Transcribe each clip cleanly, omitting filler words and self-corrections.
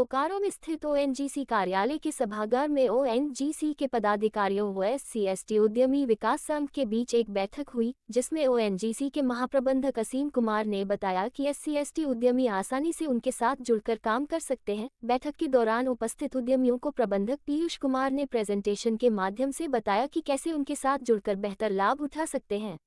बोकारो में स्थित ओएनजीसी कार्यालय के सभागार में ओएनजीसी के पदाधिकारियों व एससी/एसटी उद्यमी विकास संघ के बीच एक बैठक हुई, जिसमें ओएनजीसी के महाप्रबंधक असीम कुमार ने बताया कि एससी/एसटी उद्यमी आसानी से उनके साथ जुड़कर काम कर सकते हैं। बैठक के दौरान उपस्थित उद्यमियों को प्रबंधक पीयूष कुमार ने प्रेजेंटेशन के माध्यम से बताया कि कैसे उनके साथ जुड़कर बेहतर लाभ उठा सकते हैं।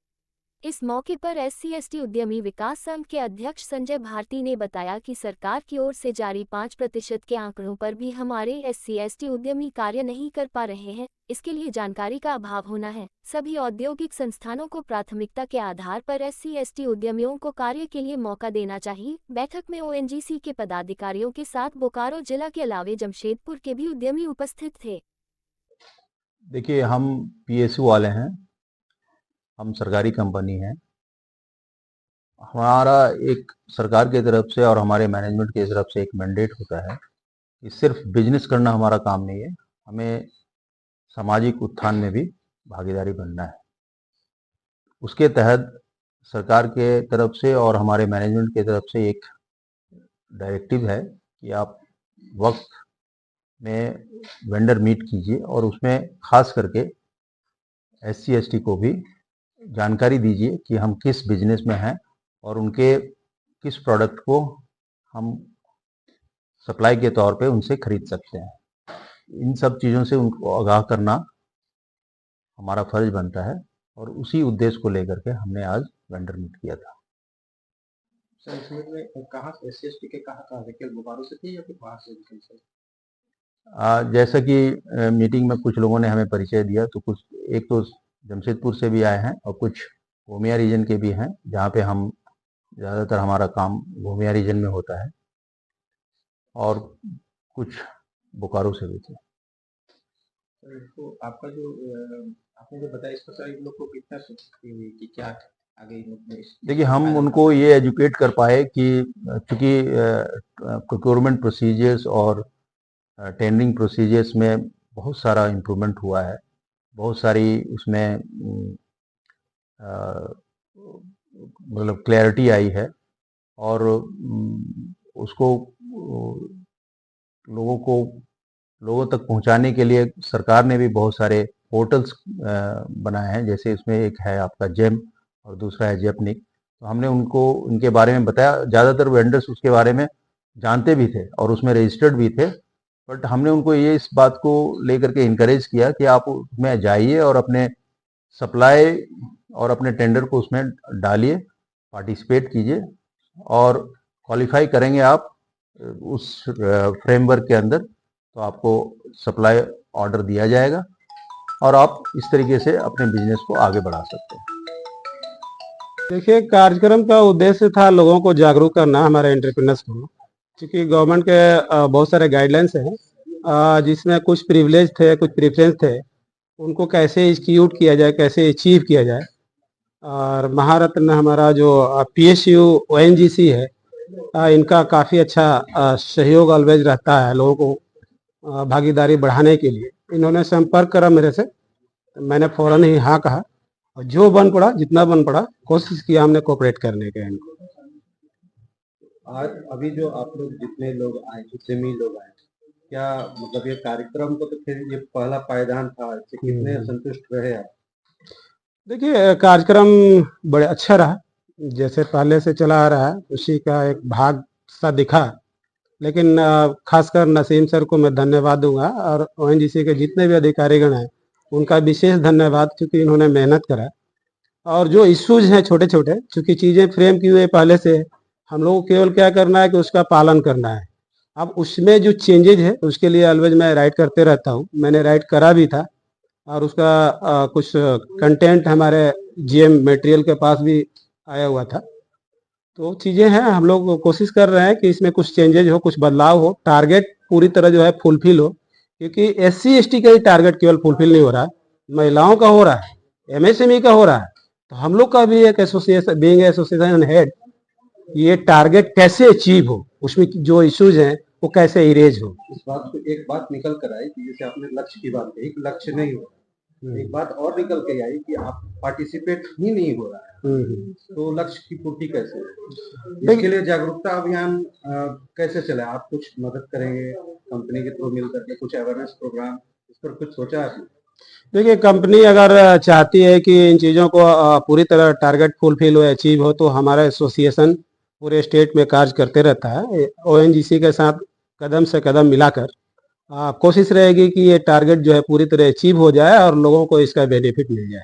इस मौके पर एससी/एसटी उद्यमी विकास संघ के अध्यक्ष संजय भारती ने बताया कि सरकार की ओर से जारी 5% के आंकड़ों पर भी हमारे एससी/एसटी उद्यमी कार्य नहीं कर पा रहे हैं। इसके लिए जानकारी का अभाव होना है। सभी औद्योगिक संस्थानों को प्राथमिकता के आधार पर एससी/एसटी उद्यमियों को कार्य के लिए मौका देना चाहिए। बैठक में ओएनजीसी के पदाधिकारियों के साथ बोकारो जिला के अलावे जमशेदपुर के भी उद्यमी उपस्थित थे। देखिए, हम पीएसयू वाले हैं, हम सरकारी कंपनी है। हमारा एक सरकार की तरफ से और हमारे मैनेजमेंट की तरफ से एक मैंडेट होता है कि सिर्फ बिजनेस करना हमारा काम नहीं है, हमें सामाजिक उत्थान में भी भागीदारी बनना है। उसके तहत सरकार के तरफ से और हमारे मैनेजमेंट की तरफ से एक डायरेक्टिव है कि आप वक्त में वेंडर मीट कीजिए और उसमें खास करके एससी/एसटी को भी जानकारी दीजिए कि हम किस बिजनेस में हैं और उनके किस प्रोडक्ट को हम सप्लाई के तौर पे उनसे खरीद सकते हैं। इन सब चीज़ों से उनको आगाह करना हमारा फर्ज बनता है और उसी उद्देश्य को लेकर के हमने आज वेंडर मीट किया था। सर, इसमें कहाँ से एससी/एसटी के कहाँ से, केवल बोकारो से थे या फिर बाहर से भी थे? जैसा कि मीटिंग में कुछ लोगों ने हमें परिचय दिया, तो कुछ एक तो जमशेदपुर से भी आए हैं और कुछ गोमिया रीजन के भी हैं, जहाँ पे हम ज़्यादातर हमारा काम गोमिया रीजन में होता है, और कुछ बोकारो से भी थे। तो आपका जो आपने जो बताया, इस पर सर इन लोग को कितना कि क्या आगे इन लोग में? देखिए, हम उनको ये एजुकेट कर पाए कि चूँकि प्रोक्योरमेंट प्रोसीजर्स और टेंडरिंग प्रोसीजर्स में बहुत सारा इम्प्रूवमेंट हुआ है, बहुत सारी उसमें मतलब क्लैरिटी आई है, और उसको लोगों तक पहुंचाने के लिए सरकार ने भी बहुत सारे पोर्टल्स बनाए हैं। जैसे इसमें एक है आपका जेम और दूसरा है जेपनिक। तो हमने उनको उनके बारे में बताया। ज़्यादातर वेंडर्स उसके बारे में जानते भी थे और उसमें रजिस्टर्ड भी थे, बट हमने उनको ये इस बात को लेकर के इनकरेज किया कि आप उसमें जाइए और अपने सप्लाई और अपने टेंडर को उसमें डालिए, पार्टिसिपेट कीजिए, और क्वालिफाई करेंगे आप उस फ्रेमवर्क के अंदर तो आपको सप्लाई ऑर्डर दिया जाएगा और आप इस तरीके से अपने बिजनेस को आगे बढ़ा सकते हैं। देखिए, कार्यक्रम का उद्देश्य था लोगों को जागरूक करना, हमारे एंटरप्रेन्योर्स को, क्योंकि गवर्नमेंट के बहुत सारे गाइडलाइंस हैं जिसमें कुछ प्रिविलेज थे, कुछ प्रेफरेंस थे, उनको कैसे इंस्टीट्यूट किया जाए, कैसे अचीव किया जाए। और महारत्न हमारा जो पीएसयू ओएनजीसी है, इनका काफ़ी अच्छा सहयोग ऑलवेज रहता है लोगों को भागीदारी बढ़ाने के लिए। इन्होंने संपर्क करा मेरे से, तो मैंने फ़ौरन ही हाँ कहा, और जो बन पड़ा, जितना बन पड़ा, कोशिश किया हमने कोऑपरेट करने के इनको। आज अभी जो आप लोग जितने लोग आए, उद्यमी लोग आए, क्या मतलब ये कार्यक्रम को, तो फिर ये पहला पायदान था, इससे कितने संतुष्ट रहे आप? देखिए, कार्यक्रम बड़े अच्छा रहा, जैसे पहले से चला आ रहा है उसी का एक भाग सा दिखा। लेकिन खासकर नसीम सर को मैं धन्यवाद दूंगा, और ओएनजीसी के जितने भी अधिकारीगण हैं उनका विशेष धन्यवाद, क्योंकि इन्होंने मेहनत करा। और जो इश्यूज हैं छोटे छोटे, चूँकि चीज़ें फ्रेम की हुई पहले से, हम लोग को केवल क्या करना है कि उसका पालन करना है। अब उसमें जो चेंजेज है उसके लिए ऑलवेज मैं राइट करते रहता हूँ, मैंने राइट करा भी था, और उसका कुछ कंटेंट हमारे जीएम मटेरियल के पास भी आया हुआ था। तो चीज़ें हैं, हम लोग कोशिश कर रहे हैं कि इसमें कुछ चेंजेज हो, कुछ बदलाव हो, टारगेट पूरी तरह जो है फुलफिल हो, क्योंकि एससी/एसटी का ही टारगेट केवल फुलफिल नहीं हो रहा है, महिलाओं का हो रहा है, एमएसएमई का हो रहा है। तो हम लोग का भी एक एसोसिएशन, बीइंग एसोसिएशन हेड, ये टारगेट कैसे अचीव हो, उसमें जो इश्यूज हैं वो कैसे इरेज हो। इस बात को एक बात निकल कर आई कि जैसे आपने लक्ष्य की बात कही, लक्ष्य नहीं हो, एक बात और निकल के आई कि आप पार्टिसिपेट ही नहीं हो रहा है। तो लक्ष्य की पूर्ति कैसे है? देखिए- इसके लिए जागरूकता अभियान कैसे चले? आप कुछ मदद करेंगे कंपनी के थ्रू मिल करके, कुछ अवेयरनेस प्रोग्राम, इस पर कुछ सोचा आपने? देखिए, कंपनी अगर चाहती है कि इन चीज़ों को पूरी तरह टारगेट फुलफिल हो, अचीव हो, तो हमारा एसोसिएशन पूरे स्टेट में कार्य करते रहता है। ओएनजीसी के साथ कदम से कदम मिलाकर कोशिश रहेगी कि ये टारगेट जो है पूरी तरह अचीव हो जाए और लोगों को इसका बेनिफिट मिल जाए।